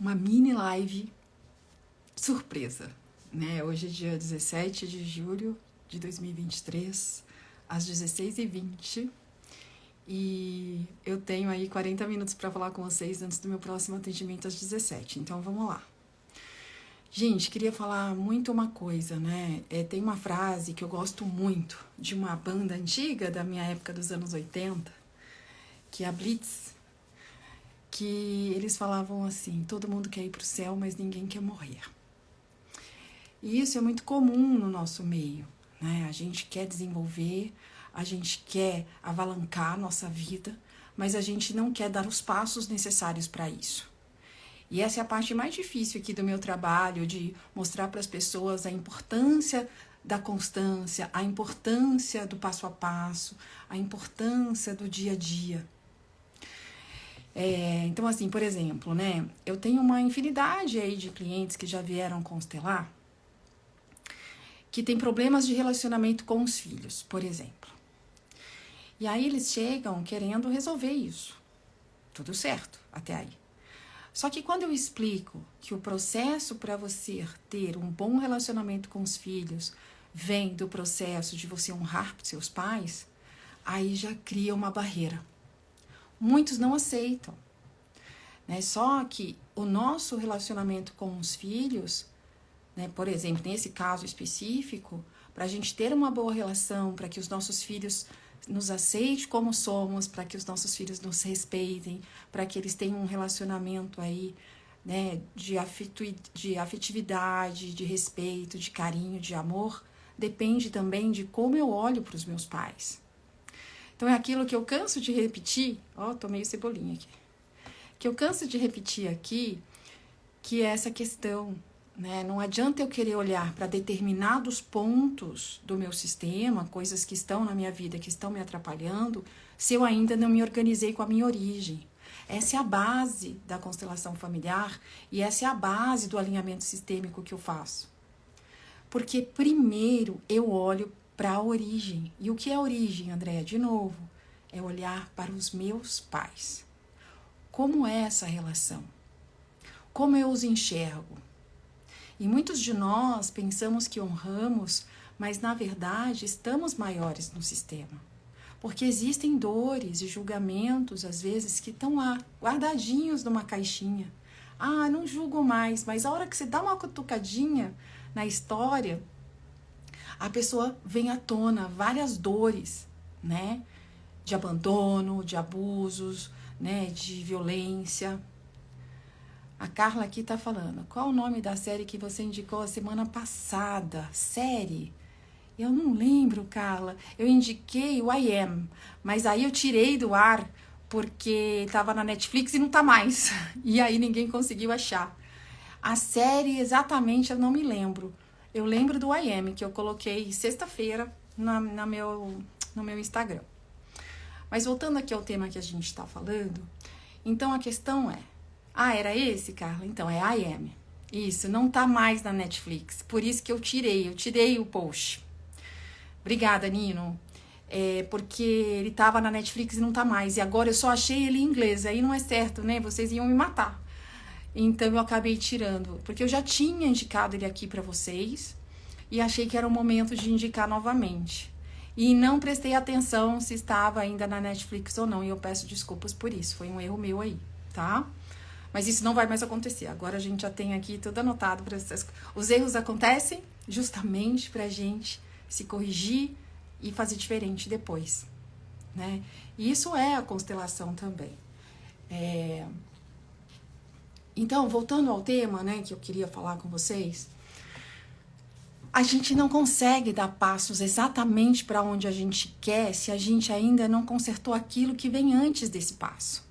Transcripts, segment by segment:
uma mini live surpresa, né? Hoje é dia 17 de julho de 2023, às 16h20, e eu tenho aí 40 minutos para falar com vocês antes do meu próximo atendimento às 17h, então vamos lá. Gente, queria falar muito uma coisa, né? Tem uma frase que eu gosto muito de uma banda antiga da minha época dos anos 80, que é a Blitz, que eles falavam assim: todo mundo quer ir para o céu, mas ninguém quer morrer. E isso é muito comum no nosso meio, né? A gente quer desenvolver, a gente quer avalancar a nossa vida, mas a gente não quer dar os passos necessários para isso. E essa é a parte mais difícil aqui do meu trabalho, de mostrar para as pessoas a importância da constância, a importância do passo a passo, a importância do dia a dia. Então, assim, por exemplo, né, eu tenho uma infinidade aí de clientes que já vieram constelar, que tem problemas de relacionamento com os filhos, por exemplo. E aí eles chegam querendo resolver isso. Tudo certo, até aí. Só que quando eu explico que o processo para você ter um bom relacionamento com os filhos vem do processo de você honrar seus pais, aí já cria uma barreira. Muitos não aceitam, né? Só que o nosso relacionamento com os filhos, né, por exemplo, nesse caso específico, para a gente ter uma boa relação, para que os nossos filhos nos aceitem como somos, para que os nossos filhos nos respeitem, para que eles tenham um relacionamento aí, né, de afetividade, de respeito, de carinho, de amor, depende também de como eu olho para os meus pais. Então é aquilo que eu canso de repetir, tô meio cebolinha aqui, que eu canso de repetir aqui, que é essa questão, né? Não adianta eu querer olhar para determinados pontos do meu sistema, coisas que estão na minha vida, que estão me atrapalhando, se eu ainda não me organizei com a minha origem. Essa é a base da constelação familiar e essa é a base do alinhamento sistêmico que eu faço. Porque primeiro eu olho para a origem. E o que é a origem, Andréa? De novo, é olhar para os meus pais. Como é essa relação? Como eu os enxergo? E muitos de nós pensamos que honramos, mas na verdade estamos maiores no sistema. Porque existem dores e julgamentos, às vezes, que estão lá, guardadinhos numa caixinha. Não julgo mais, mas a hora que você dá uma cutucadinha na história, a pessoa vem à tona várias dores, né? De abandono, de abusos, né? De violência. A Carla aqui tá falando, qual o nome da série que você indicou a semana passada? Série? Eu não lembro, Carla. Eu indiquei o I Am, mas aí eu tirei do ar porque tava na Netflix e não tá mais. E aí ninguém conseguiu achar. A série exatamente eu não me lembro. Eu lembro do I Am, que eu coloquei sexta-feira no meu Instagram. Mas voltando aqui ao tema que a gente está falando, então a questão é, era esse, Carla? Então, é I Am. Isso, não tá mais na Netflix. Por isso que eu tirei o post. Obrigada, Nino. Porque ele tava na Netflix e não tá mais. E agora eu só achei ele em inglês. Aí não é certo, né? Vocês iam me matar. Então, eu acabei tirando. Porque eu já tinha indicado ele aqui pra vocês. E achei que era o momento de indicar novamente. E não prestei atenção se estava ainda na Netflix ou não. E eu peço desculpas por isso. Foi um erro meu aí, tá? Mas isso não vai mais acontecer. Agora a gente já tem aqui tudo anotado. Os erros acontecem justamente para a gente se corrigir e fazer diferente depois, né? E isso é a constelação também. Então, voltando ao tema, né, que eu queria falar com vocês, a gente não consegue dar passos exatamente para onde a gente quer se a gente ainda não consertou aquilo que vem antes desse passo.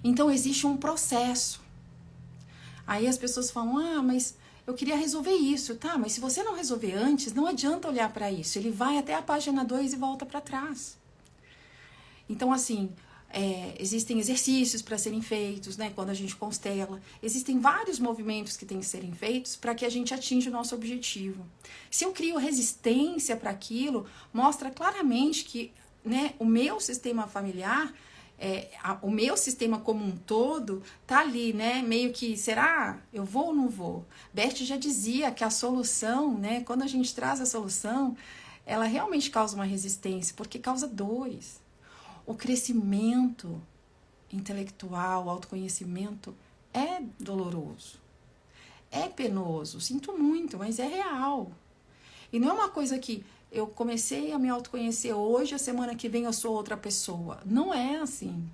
Então, existe um processo. Aí as pessoas falam, mas eu queria resolver isso, tá? Mas se você não resolver antes, não adianta olhar para isso. Ele vai até a página 2 e volta para trás. Então, assim, existem exercícios para serem feitos, né? Quando a gente constela. Existem vários movimentos que têm que serem feitos para que a gente atinja o nosso objetivo. Se eu crio resistência para aquilo, mostra claramente que, né, o meu sistema familiar, o meu sistema como um todo tá ali, né? Meio que, será? Eu vou ou não vou? Bert já dizia que a solução, né? Quando a gente traz a solução, ela realmente causa uma resistência, porque causa dores. O crescimento intelectual, o autoconhecimento é doloroso, é penoso, sinto muito, mas é real. E não é uma coisa que eu comecei a me autoconhecer hoje, a semana que vem eu sou outra pessoa. Não é assim.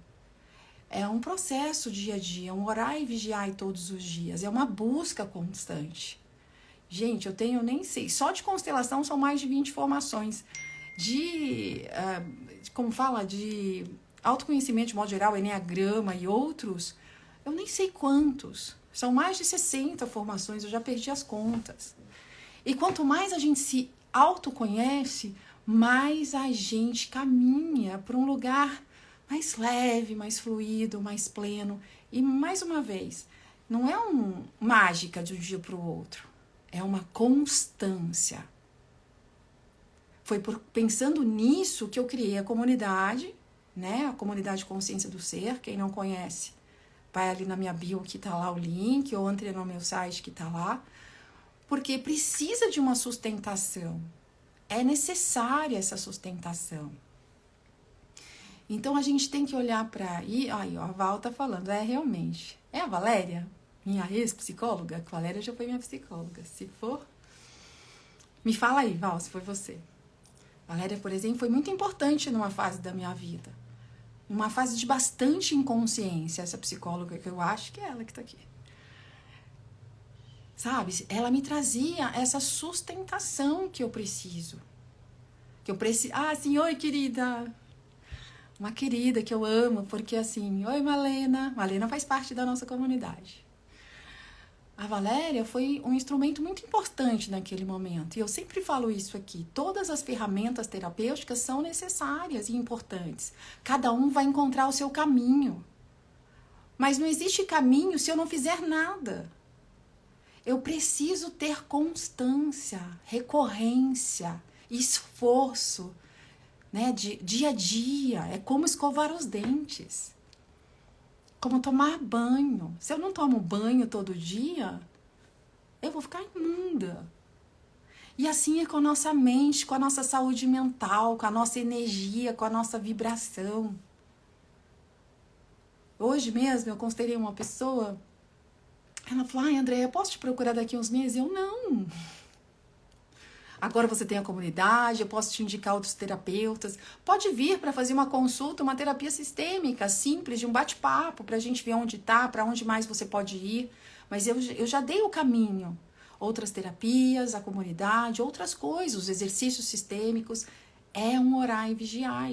É um processo dia a dia, um orar e vigiar todos os dias. É uma busca constante. Gente, eu tenho, nem sei, só de constelação são mais de 20 formações. Como fala, de autoconhecimento de modo geral, enneagrama e outros, eu nem sei quantos. São mais de 60 formações, eu já perdi as contas. E quanto mais a gente se autoconhece, mais a gente caminha para um lugar mais leve, mais fluido, mais pleno. E, mais uma vez, não é uma mágica de um dia para o outro. É uma constância. Foi pensando nisso que eu criei a comunidade, né? A comunidade Consciência do Ser. Quem não conhece, vai ali na minha bio que tá lá o link, ou entre no meu site que tá lá. Porque precisa de uma sustentação. É necessária essa sustentação. Então a gente tem que olhar para aí, ó, a Val tá falando, realmente. É a Valéria, minha ex-psicóloga? A Valéria já foi minha psicóloga. Se for, me fala aí, Val, se foi você. Valéria, por exemplo, foi muito importante numa fase da minha vida. Numa fase de bastante inconsciência, essa psicóloga que eu acho que é ela que tá aqui. Sabe? Ela me trazia essa sustentação que eu preciso. Assim, oi, querida. Uma querida que eu amo, porque assim, oi, Malena. Malena faz parte da nossa comunidade. A Valéria foi um instrumento muito importante naquele momento. E eu sempre falo isso aqui. Todas as ferramentas terapêuticas são necessárias e importantes. Cada um vai encontrar o seu caminho. Mas não existe caminho se eu não fizer nada. Eu preciso ter constância, recorrência, esforço, né, de dia a dia. É como escovar os dentes, como tomar banho. Se eu não tomo banho todo dia, eu vou ficar imunda. E assim é com a nossa mente, com a nossa saúde mental, com a nossa energia, com a nossa vibração. Hoje mesmo eu considerei uma pessoa. Ela falou, Andréia, eu posso te procurar daqui uns meses? Eu, não. Agora você tem a comunidade, eu posso te indicar outros terapeutas. Pode vir para fazer uma consulta, uma terapia sistêmica, simples, de um bate-papo, para a gente ver onde está, para onde mais você pode ir. Mas eu já dei o caminho. Outras terapias, a comunidade, outras coisas, os exercícios sistêmicos. É um orar e vigiar.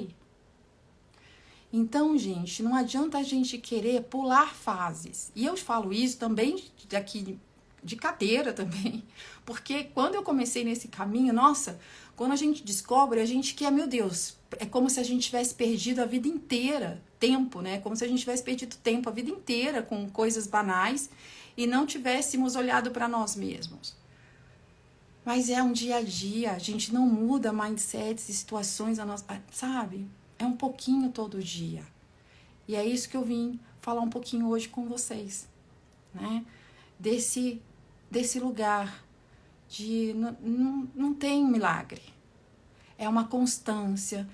Então, gente, não adianta a gente querer pular fases. E eu falo isso também daqui de cadeira também, porque quando eu comecei nesse caminho, nossa, quando a gente descobre, a gente quer, meu Deus, é como se a gente tivesse perdido a vida inteira, tempo, né? Como se a gente tivesse perdido tempo a vida inteira com coisas banais e não tivéssemos olhado para nós mesmos. Mas é um dia a dia, a gente não muda mindsets e situações, sabe? É um pouquinho todo dia. E é isso que eu vim falar um pouquinho hoje com vocês, né? Desse lugar de não tem milagre. É uma constância,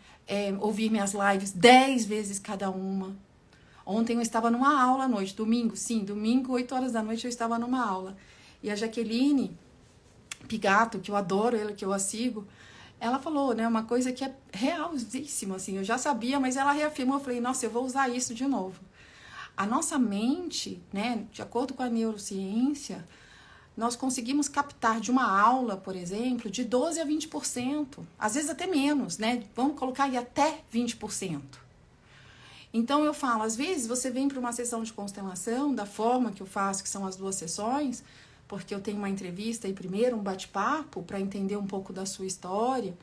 ouvir minhas lives 10 vezes cada uma. Ontem eu estava numa aula à noite, domingo, 8 horas da noite eu estava numa aula. E a Jaqueline Pigato, que eu adoro ela, que eu a sigo, ela falou, né, uma coisa que é realíssima, assim, eu já sabia, mas ela reafirmou, eu falei, nossa, eu vou usar isso de novo. A nossa mente, né, de acordo com a neurociência, nós conseguimos captar de uma aula, por exemplo, de 12% a 20%, às vezes até menos, né, vamos colocar aí até 20%. Então eu falo, às vezes você vem para uma sessão de constelação, da forma que eu faço, que são as 2 sessões, porque eu tenho uma entrevista e primeiro um bate-papo para entender um pouco da sua história.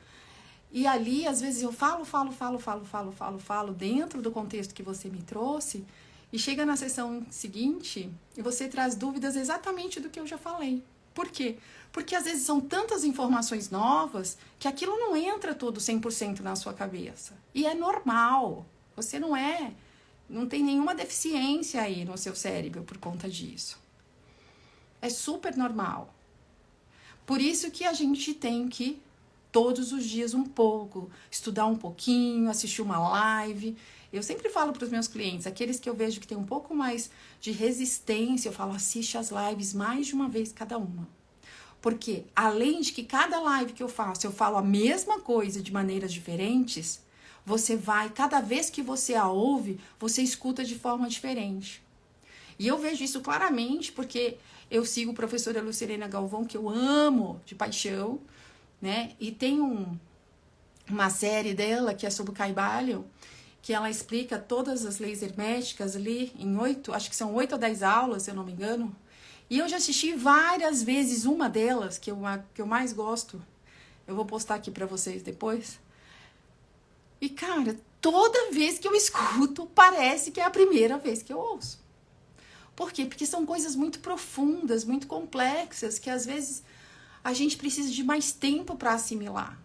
E ali, às vezes, eu falo dentro do contexto que você me trouxe, e chega na sessão seguinte e você traz dúvidas exatamente do que eu já falei. Por quê? Porque às vezes são tantas informações novas que aquilo não entra tudo 100% na sua cabeça. E é normal. Você não é não tem nenhuma deficiência aí no seu cérebro por conta disso. É super normal. Por isso que a gente tem que, todos os dias, um pouco, estudar um pouquinho, assistir uma live. Eu sempre falo para os meus clientes, aqueles que eu vejo que tem um pouco mais de resistência, eu falo, assiste as lives mais de uma vez cada uma. Porque, além de que cada live que eu falo a mesma coisa de maneiras diferentes, você vai, cada vez que você a ouve, você escuta de forma diferente. E eu vejo isso claramente porque eu sigo a professora Lucilena Galvão, que eu amo de paixão, né? E tem uma série dela que é sobre o Kybalion, que ela explica todas as leis herméticas ali em 8, acho que são 8 ou 10 aulas, se eu não me engano. E eu já assisti várias vezes uma delas, que eu mais gosto. Eu vou postar aqui pra vocês depois. E, cara, toda vez que eu escuto, parece que é a primeira vez que eu ouço. Por quê? Porque são coisas muito profundas, muito complexas, que às vezes a gente precisa de mais tempo para assimilar.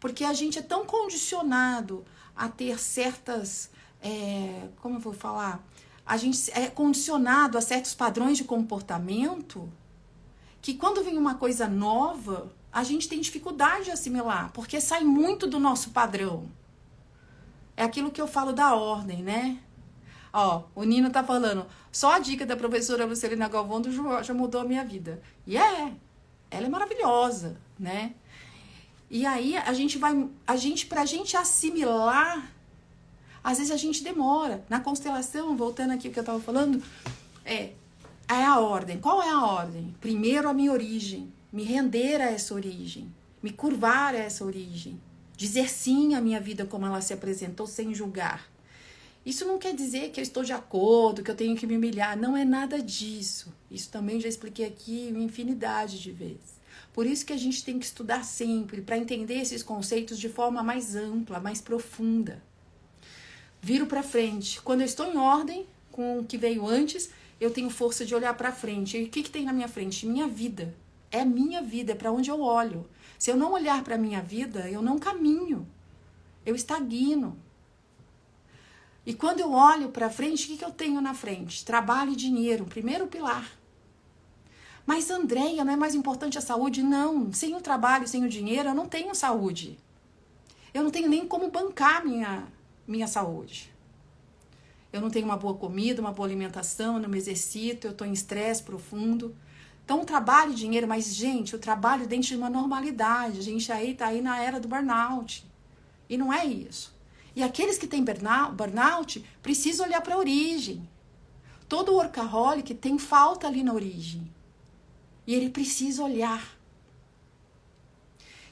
Porque a gente é tão condicionado a ter certas... como eu vou falar? A gente é condicionado a certos padrões de comportamento que quando vem uma coisa nova, a gente tem dificuldade de assimilar, porque sai muito do nosso padrão. É aquilo que eu falo da ordem, né? Ó, o Nino tá falando, só a dica da professora Lucilena Galvão do João já mudou a minha vida. E ela é maravilhosa, né? E aí pra gente assimilar, às vezes a gente demora. Na constelação, voltando aqui o que eu tava falando, é a ordem. Qual é a ordem? Primeiro a minha origem, me render a essa origem, me curvar a essa origem, dizer sim à minha vida como ela se apresentou sem julgar. Isso não quer dizer que eu estou de acordo, que eu tenho que me humilhar. Não é nada disso. Isso também já expliquei aqui uma infinidade de vezes. Por isso que a gente tem que estudar sempre, para entender esses conceitos de forma mais ampla, mais profunda. Viro para frente. Quando eu estou em ordem com o que veio antes, eu tenho força de olhar para frente. E o que tem na minha frente? Minha vida. É minha vida, é para onde eu olho. Se eu não olhar para a minha vida, eu não caminho. Eu estagno. E quando eu olho para frente, o que eu tenho na frente? Trabalho e dinheiro, primeiro pilar. Mas, Andréia, não é mais importante a saúde? Não. Sem o trabalho, sem o dinheiro, eu não tenho saúde. Eu não tenho nem como bancar minha saúde. Eu não tenho uma boa comida, uma boa alimentação, eu não me exercito, eu estou em estresse profundo. Então, o trabalho e dinheiro, mas, gente, o trabalho dentro de uma normalidade. A gente aí tá aí na era do burnout. E não é isso. E aqueles que têm burnout precisam olhar para a origem. Todo workaholic tem falta ali na origem. E ele precisa olhar.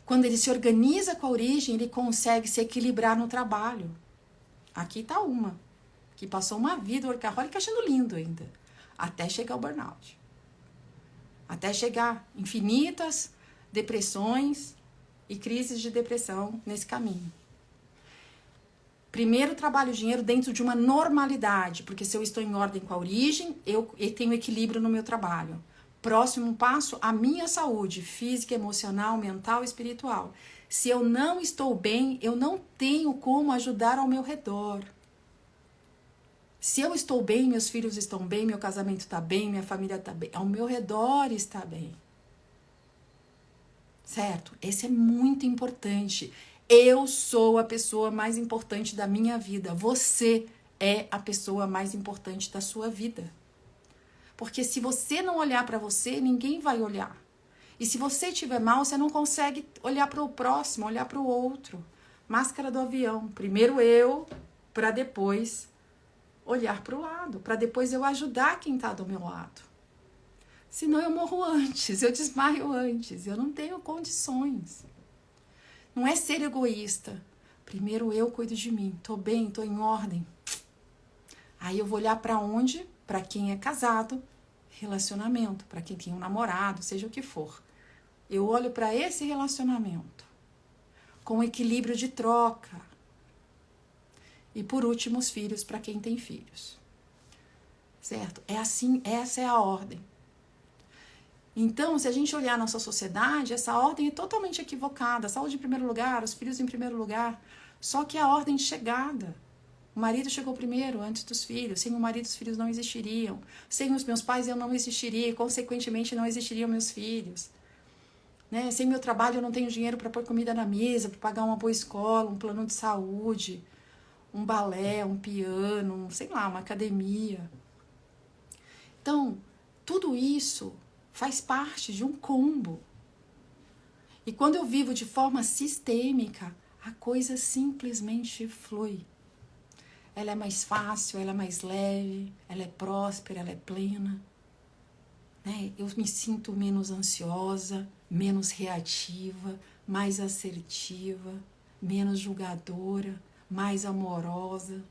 Quando ele se organiza com a origem, ele consegue se equilibrar no trabalho. Aqui está uma, que passou uma vida workaholic achando lindo ainda, até chegar ao burnout. Até chegar infinitas depressões e crises de depressão nesse caminho. Primeiro, trabalho o dinheiro dentro de uma normalidade, porque se eu estou em ordem com a origem, eu tenho equilíbrio no meu trabalho. Próximo passo, a minha saúde física, emocional, mental e espiritual. Se eu não estou bem, eu não tenho como ajudar ao meu redor. Se eu estou bem, meus filhos estão bem, meu casamento está bem, minha família está bem, ao meu redor está bem. Certo? Esse é muito importante. Eu sou a pessoa mais importante da minha vida. Você é a pessoa mais importante da sua vida. Porque se você não olhar para você, ninguém vai olhar. E se você estiver mal, você não consegue olhar para o próximo, olhar para o outro. Máscara do avião. Primeiro eu, para depois olhar para o lado. Para depois eu ajudar quem está do meu lado. Senão eu morro antes, eu desmaio antes. Eu não tenho condições. Não é ser egoísta. Primeiro eu cuido de mim. Tô bem, tô em ordem. Aí eu vou olhar para onde? Para quem é casado, relacionamento. Para quem tem um namorado, seja o que for. Eu olho para esse relacionamento. Com equilíbrio de troca. E por último, os filhos, para quem tem filhos. Certo? É assim, essa é a ordem. Então, se a gente olhar a nossa sociedade, essa ordem é totalmente equivocada. A saúde em primeiro lugar, os filhos em primeiro lugar. Só que é a ordem de chegada. O marido chegou primeiro, antes dos filhos. Sem o marido, os filhos não existiriam. Sem os meus pais, eu não existiria. E, consequentemente, não existiriam meus filhos. Né? Sem meu trabalho, eu não tenho dinheiro para pôr comida na mesa, para pagar uma boa escola, um plano de saúde, um balé, um piano, sei lá, uma academia. Então, tudo isso faz parte de um combo. E quando eu vivo de forma sistêmica, a coisa simplesmente flui. Ela é mais fácil, ela é mais leve, ela é próspera, ela é plena. Né? Eu me sinto menos ansiosa, menos reativa, mais assertiva, menos julgadora, mais amorosa.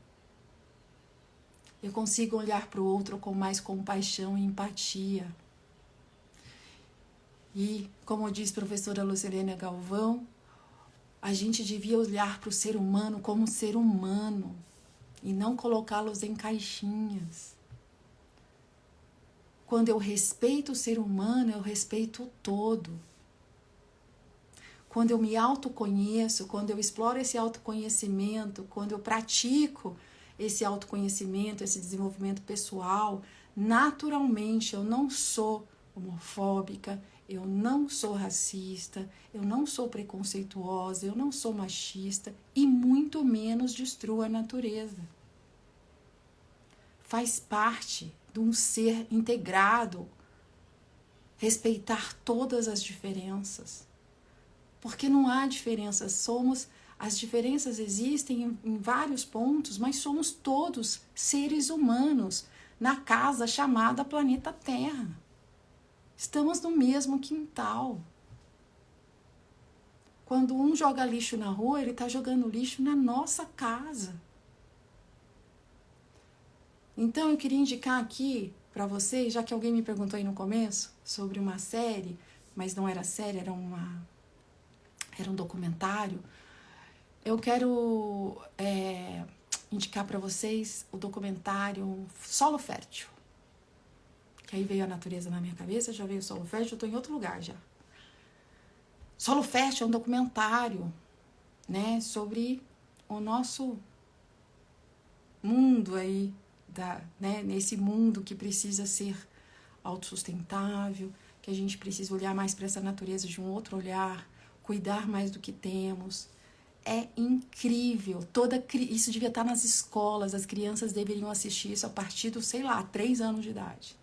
Eu consigo olhar para o outro com mais compaixão e empatia. E, como diz a professora Lucilene Galvão, a gente devia olhar para o ser humano como um ser humano e não colocá-los em caixinhas. Quando eu respeito o ser humano, eu respeito o todo. Quando eu me autoconheço, quando eu exploro esse autoconhecimento, quando eu pratico esse autoconhecimento, esse desenvolvimento pessoal, naturalmente eu não sou homofóbica, eu não sou racista, eu não sou preconceituosa, eu não sou machista e muito menos destruo a natureza. Faz parte de um ser integrado respeitar todas as diferenças. Porque não há diferenças, as diferenças existem em vários pontos, mas somos todos seres humanos na casa chamada planeta Terra. Estamos no mesmo quintal. Quando um joga lixo na rua, ele está jogando lixo na nossa casa. Então eu queria indicar aqui para vocês, já que alguém me perguntou aí no começo sobre uma série, mas não era série, era um documentário. Eu quero indicar para vocês o documentário Solo Fértil. Que aí veio a natureza na minha cabeça, já veio o Solo Fértil, eu estou em outro lugar já. Solo Fértil é um documentário, né, sobre o nosso mundo aí, nesse mundo que precisa ser autossustentável, que a gente precisa olhar mais para essa natureza de um outro olhar, cuidar mais do que temos. É incrível, isso devia estar nas escolas, as crianças deveriam assistir isso a partir dos, 3 anos de idade.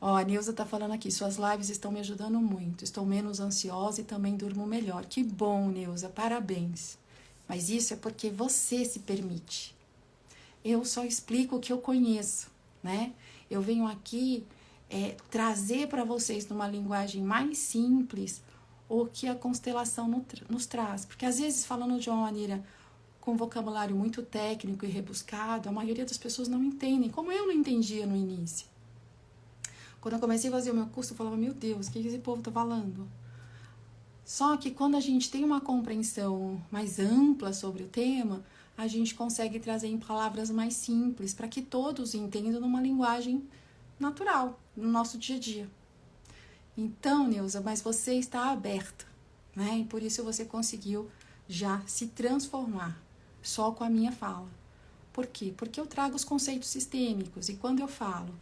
Ó, a Neuza tá falando aqui, suas lives estão me ajudando muito, estou menos ansiosa e também durmo melhor. Que bom, Neuza, parabéns. Mas isso é porque você se permite. Eu só explico o que eu conheço, né? Eu venho aqui trazer para vocês numa linguagem mais simples o que a constelação nos traz. Porque às vezes, falando de uma maneira com vocabulário muito técnico e rebuscado, a maioria das pessoas não entendem, como eu não entendia no início. Quando eu comecei a fazer o meu curso, eu falava, meu Deus, o que esse povo está falando? Só que quando a gente tem uma compreensão mais ampla sobre o tema, a gente consegue trazer em palavras mais simples, para que todos entendam numa linguagem natural, no nosso dia a dia. Então, Neuza, mas você está aberta, né? E por isso você conseguiu já se transformar, só com a minha fala. Por quê? Porque eu trago os conceitos sistêmicos, e quando eu falo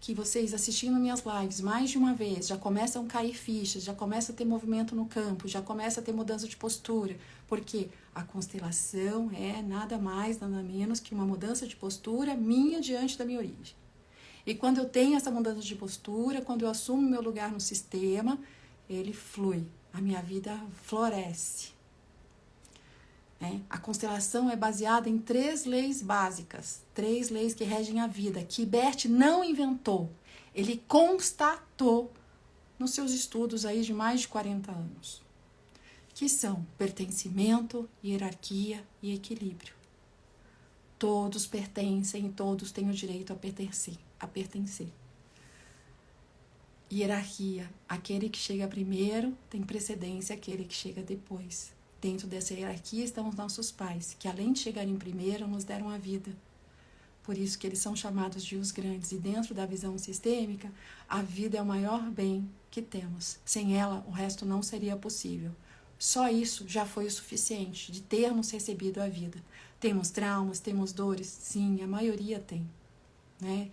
que vocês assistindo minhas lives mais de uma vez, já começam a cair fichas, já começa a ter movimento no campo, já começa a ter mudança de postura, porque a constelação é nada mais, nada menos que uma mudança de postura minha diante da minha origem. E quando eu tenho essa mudança de postura, quando eu assumo meu lugar no sistema, ele flui, a minha vida floresce. A constelação é baseada em 3 leis básicas, 3 leis que regem a vida, que Bert não inventou, ele constatou nos seus estudos aí de mais de 40 anos, que são pertencimento, hierarquia e equilíbrio. Todos pertencem e todos têm o direito a pertencer. Hierarquia, aquele que chega primeiro tem precedência àquele que chega depois. Dentro dessa hierarquia estão os nossos pais, que além de chegarem primeiro, nos deram a vida. Por isso que eles são chamados de os grandes. E dentro da visão sistêmica, a vida é o maior bem que temos. Sem ela, o resto não seria possível. Só isso já foi o suficiente de termos recebido a vida. Temos traumas, temos dores? Sim, a maioria tem, né?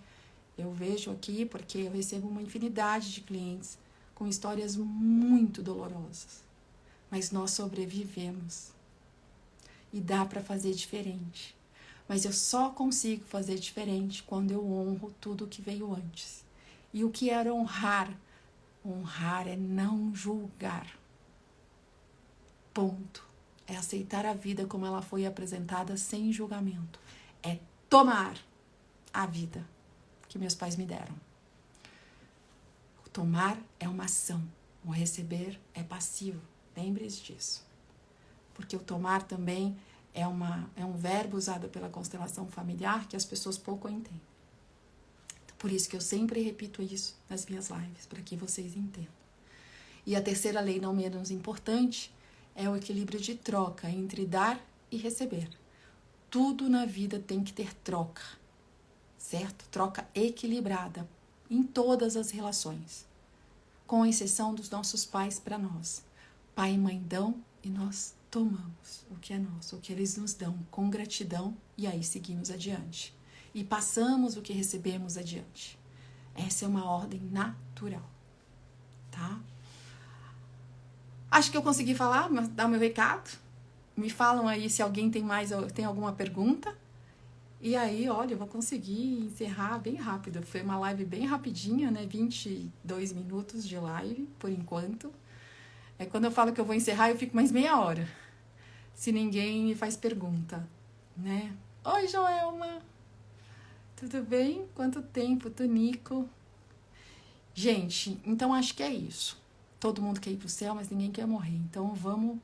Eu vejo aqui porque eu recebo uma infinidade de clientes com histórias muito dolorosas. Mas nós sobrevivemos. E dá para fazer diferente. Mas eu só consigo fazer diferente quando eu honro tudo que veio antes. E o que era honrar? Honrar é não julgar. Ponto. É aceitar a vida como ela foi apresentada sem julgamento. É tomar a vida que meus pais me deram. O tomar é uma ação. O receber é passivo. Lembre-se disso. Porque o tomar também é um verbo usado pela constelação familiar que as pessoas pouco entendem. Por isso que eu sempre repito isso nas minhas lives, para que vocês entendam. E a terceira lei, não menos importante, é o equilíbrio de troca entre dar e receber. Tudo na vida tem que ter troca, certo? Troca equilibrada em todas as relações, com exceção dos nossos pais para nós. Pai e mãe dão e nós tomamos o que é nosso, o que eles nos dão, com gratidão, e aí seguimos adiante. E passamos o que recebemos adiante. Essa é uma ordem natural, tá? Acho que eu consegui falar, dar o meu recado. Me falam aí se alguém tem alguma pergunta. E aí, olha, eu vou conseguir encerrar bem rápido. Foi uma live bem rapidinha, né? 22 minutos de live, por enquanto. Quando eu falo que eu vou encerrar, eu fico mais meia hora. Se ninguém me faz pergunta, né? Oi, Joelma! Tudo bem? Quanto tempo, Tonico? Gente, então acho que é isso. Todo mundo quer ir pro céu, mas ninguém quer morrer. Então vamos...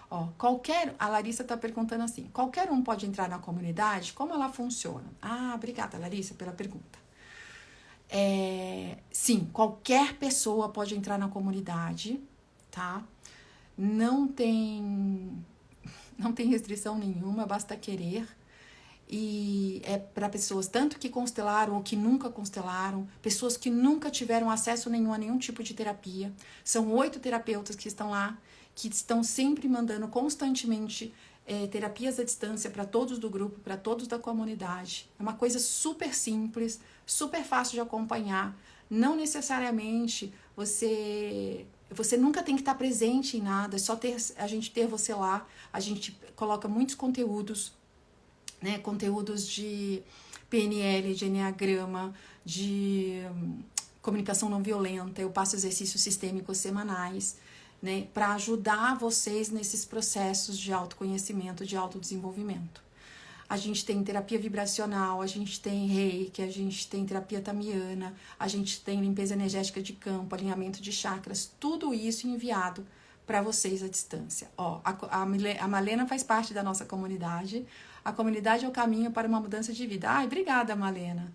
a Larissa tá perguntando assim, qualquer um pode entrar na comunidade? Como ela funciona? Ah, obrigada, Larissa, pela pergunta. Sim, qualquer pessoa pode entrar na comunidade, tá? Não tem restrição nenhuma, basta querer. E é para pessoas tanto que constelaram ou que nunca constelaram, pessoas que nunca tiveram acesso nenhum a nenhum tipo de terapia. São 8 terapeutas que estão lá, que estão sempre mandando constantemente terapias à distância para todos do grupo, para todos da comunidade. É uma coisa super simples, super fácil de acompanhar. Não necessariamente você nunca tem que estar presente em nada, é só a gente ter você lá. A gente coloca muitos conteúdos, né? Conteúdos de PNL, de Enneagrama, de comunicação não violenta. Eu passo exercícios sistêmicos semanais, né, para ajudar vocês nesses processos de autoconhecimento, de autodesenvolvimento. A gente tem terapia vibracional, a gente tem reiki, a gente tem terapia tamiana, a gente tem limpeza energética de campo, alinhamento de chakras, tudo isso enviado para vocês à distância. A Malena faz parte da nossa comunidade. A comunidade é o caminho para uma mudança de vida. Ai, obrigada, Malena.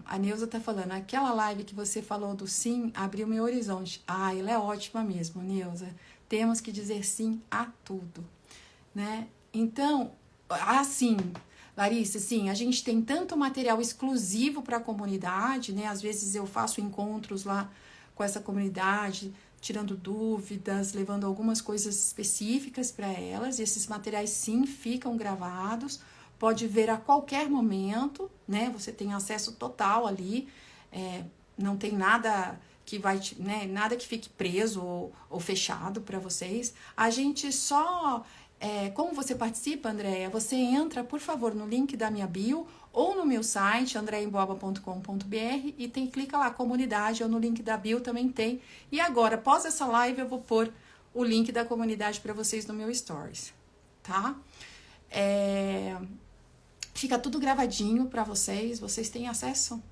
A Neuza tá falando, aquela live que você falou do sim abriu meu horizonte. Ela é ótima mesmo, Neuza. Temos que dizer sim a tudo, né? Então, sim, Larissa, sim, a gente tem tanto material exclusivo para a comunidade, né? Às vezes eu faço encontros lá com essa comunidade, tirando dúvidas, levando algumas coisas específicas para elas, e esses materiais sim ficam gravados. Pode ver a qualquer momento, né? Você tem acesso total ali, não tem nada que vai, né? Nada que fique preso ou fechado para vocês. A gente só, como você participa, Andréia? Você entra, por favor, no link da minha bio ou no meu site, andreaemboaba.com.br, e clica lá, comunidade, ou no link da bio também tem. E agora, após essa live, eu vou pôr o link da comunidade para vocês no meu stories, tá? Fica tudo gravadinho para vocês têm acesso,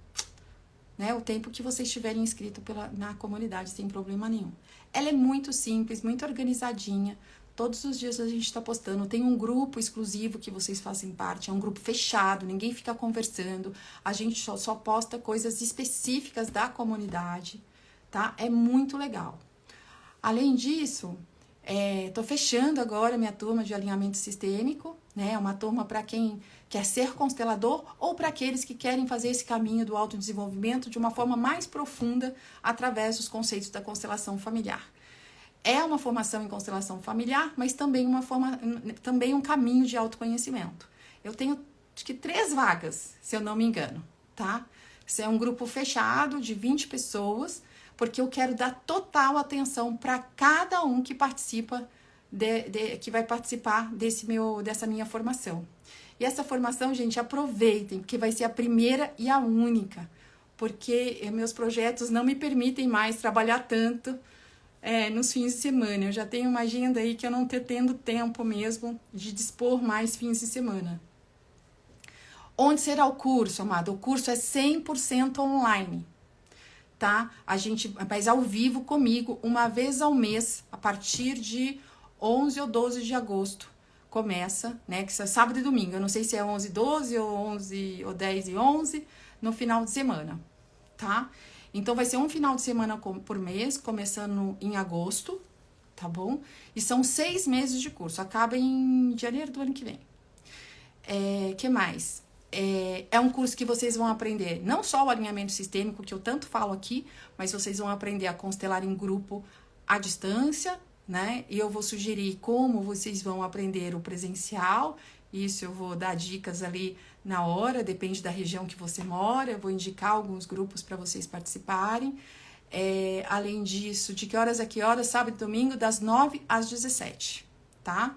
né? O tempo que vocês estiverem inscritos na comunidade, sem problema nenhum. Ela é muito simples, muito organizadinha. Todos os dias a gente está postando. Tem um grupo exclusivo que vocês fazem parte, é um grupo fechado, ninguém fica conversando. A gente só posta coisas específicas da comunidade, tá? É muito legal. Além disso, tô fechando agora minha turma de alinhamento sistêmico, né? Uma turma para quem quer ser constelador ou para aqueles que querem fazer esse caminho do autodesenvolvimento de uma forma mais profunda através dos conceitos da constelação familiar. É uma formação em constelação familiar, mas também também um caminho de autoconhecimento. Eu tenho, acho que 3 vagas, se eu não me engano, tá? Isso é um grupo fechado de 20 pessoas, porque eu quero dar total atenção para cada um que participa, que vai participar dessa minha formação. E essa formação, gente, aproveitem, porque vai ser a primeira e a única, porque meus projetos não me permitem mais trabalhar tanto nos fins de semana. Eu já tenho uma agenda aí que eu não tô tendo tempo mesmo de dispor mais fins de semana. Onde será o curso, amado? O curso é 100% online, tá? A gente vai ao vivo comigo uma vez ao mês, a partir de 11 ou 12 de agosto. Começa, né? Que é sábado e domingo. Eu não sei se é 11 e 12 ou 11 ou 10 e 11 no final de semana, tá? Então, vai ser um final de semana por mês, começando em agosto, tá bom? E são 6 meses de curso, acaba em janeiro do ano que vem. Que mais? É um curso que vocês vão aprender não só o alinhamento sistêmico, que eu tanto falo aqui, mas vocês vão aprender a constelar em grupo à distância, né? E eu vou sugerir como vocês vão aprender o presencial. Isso eu vou dar dicas ali na hora, depende da região que você mora. Eu vou indicar alguns grupos para vocês participarem. Além disso, de que horas a que horas? Sábado e domingo, das 9 às 17, tá?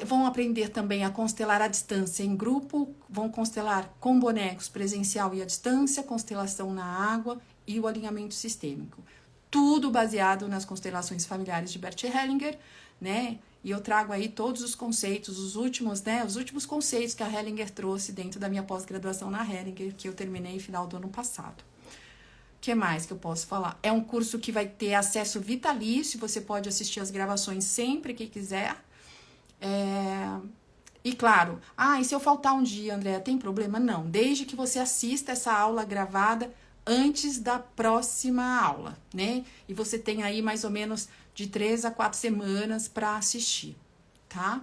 Vão aprender também a constelar à distância em grupo, vão constelar com bonecos presencial e à distância, constelação na água e o alinhamento sistêmico. Tudo baseado nas constelações familiares de Bert Hellinger, né? E eu trago aí todos os conceitos, os últimos conceitos que a Hellinger trouxe dentro da minha pós-graduação na Hellinger, que eu terminei no final do ano passado. O que mais que eu posso falar? É um curso que vai ter acesso vitalício, você pode assistir as gravações sempre que quiser. E claro, e se eu faltar um dia, Andréa, tem problema? Não, desde que você assista essa aula gravada antes da próxima aula, né? E você tem aí mais ou menos de 3 a 4 semanas para assistir, tá?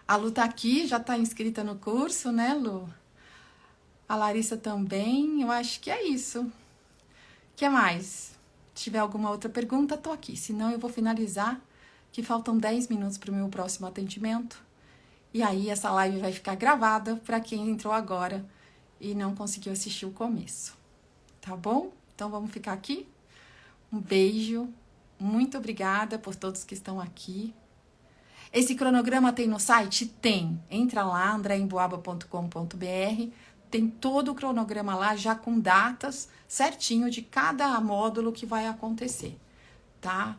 A Lu tá aqui, já tá inscrita no curso, né, Lu? A Larissa também, eu acho que é isso. O que mais? Se tiver alguma outra pergunta, tô aqui, senão eu vou finalizar, que faltam 10 minutos para o meu próximo atendimento. E aí essa live vai ficar gravada para quem entrou agora e não conseguiu assistir o começo. Tá bom? Então vamos ficar aqui. Um beijo. Muito obrigada por todos que estão aqui. Esse cronograma tem no site? Tem. Entra lá, andreemboaba.com.br. Tem todo o cronograma lá, já com datas certinho de cada módulo que vai acontecer, tá?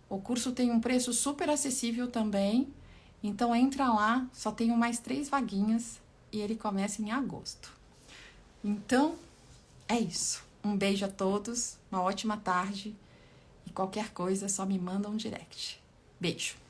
O curso tem um preço super acessível também, então entra lá, só tenho mais 3 vaguinhas e ele começa em agosto. Então, é isso. Um beijo a todos, uma ótima tarde e qualquer coisa só me manda um direct. Beijo!